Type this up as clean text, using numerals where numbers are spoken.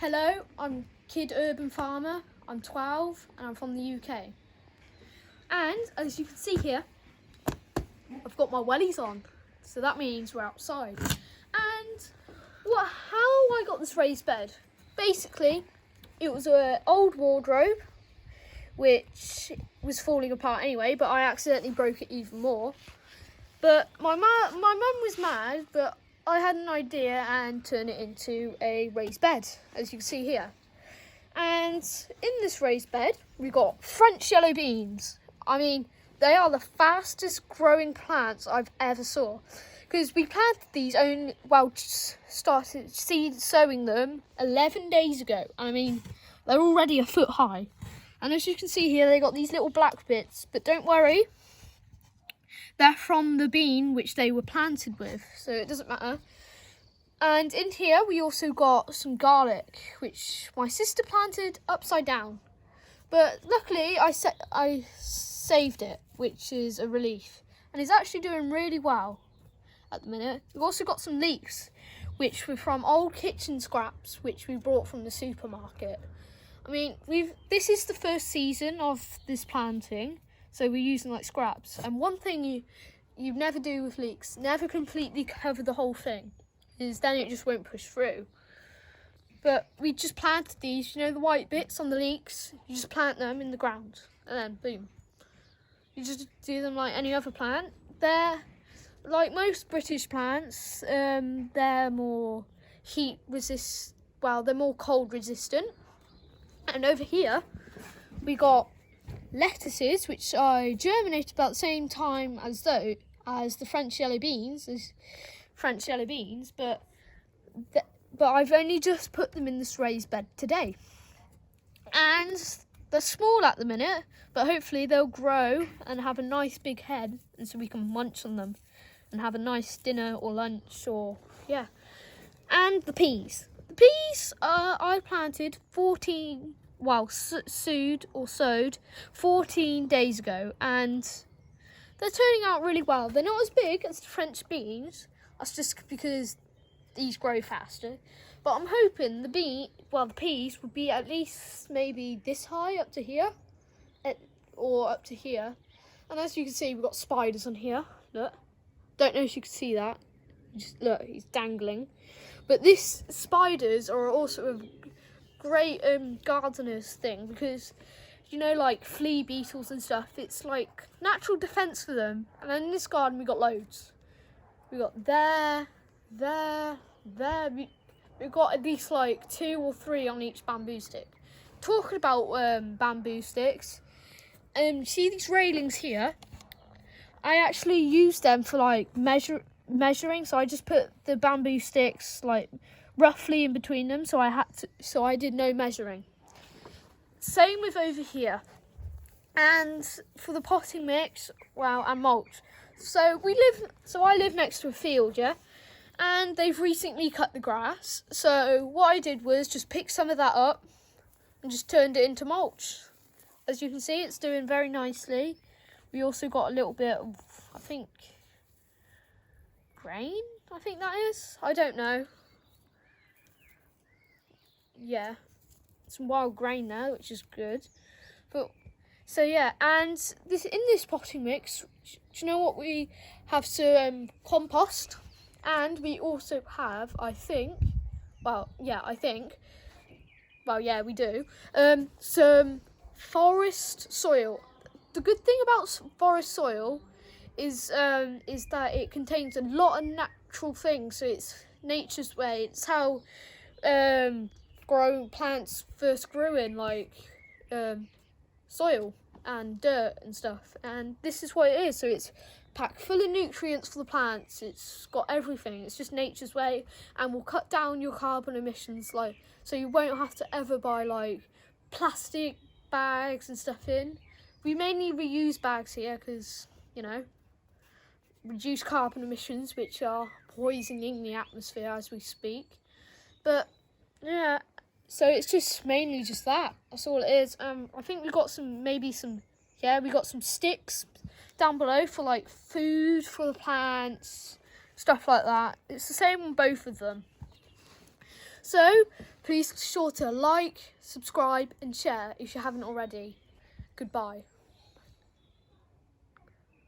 Hello, I'm Kid Urban Farmer. I'm 12 and I'm from the UK. And as you can see here, I've got my wellies on. So that means we're outside. And how I got this raised bed? Basically, it was an old wardrobe which was falling apart anyway, but I accidentally broke it even more. But my mum was mad, but I had an idea and turned it into a raised bed, as you can see here. And in this raised bed, we got French yellow beans. I mean, they are the fastest growing plants I've ever saw. Because we planted these started seed sowing them 11 days ago. I mean, they're already a foot high. And as you can see here, they got these little black bits, but don't worry. They're from the bean which they were planted with, so it doesn't matter. And in here we also got some garlic, which my sister planted upside down. But luckily I saved it, which is a relief. And it's actually doing really well at the minute. We've also got some leeks, which were from old kitchen scraps, which we brought from the supermarket. I mean, this is the first season of this planting. So we're using like scraps. And one thing you never do with leeks, never completely cover the whole thing, is then it just won't push through. But we just planted these, you know, the white bits on the leeks, you just plant them in the ground and then boom. You just do them like any other plant. They're like most British plants, they're more they're more cold resistant. And over here we got lettuces, which I germinated about the same time as the French yellow beans, but I've only just put them in this raised bed today, and they're small at the minute, but hopefully they'll grow and have a nice big head, and so we can munch on them and have a nice dinner or lunch And the peas I planted sowed 14 days ago, and they're turning out really well. They're not as big as the French beans, that's just because these grow faster, but I'm hoping the peas would be at least maybe this high up to here, or up to here. And as you can see, we've got spiders on here, look, don't know if you can see that, just look, he's dangling. But these spiders are also a great gardener's thing, because you know, like flea beetles and stuff, it's like natural defense for them. And then in this garden we got loads. We got there, we've got at least like 2 or 3 on each bamboo stick. Talking about bamboo sticks, see these railings here, I actually use them for like measuring, so I just put the bamboo sticks like roughly in between them, so I did no measuring. Same with over here. And for the potting mix, and mulch. So I live next to a field, yeah, and they've recently cut the grass. So what I did was just pick some of that up and just turned it into mulch. As you can see, it's doing very nicely. We also got a little bit of, I think, grain, I think that is. I don't know. Yeah, some wild grain there, which is good. But so yeah, and in this potting mix, do you know what, we have some compost, and we also have, we do some forest soil. The good thing about forest soil is that it contains a lot of natural things. So it's nature's way. It's how growing plants first grew in, like soil and dirt and stuff. And this is what it is. So it's packed full of nutrients for the plants. It's got everything. It's just nature's way, and will cut down your carbon emissions. So you won't have to ever buy like plastic bags and stuff in. We mainly reuse bags here because, you know, reduce carbon emissions, which are poisoning the atmosphere as we speak. But yeah, so it's just mainly just that. That's all it is. I think we got we got some sticks down below for like food for the plants, stuff like that. It's the same on both of them. So Please be sure to like, subscribe and share if you haven't already. Goodbye.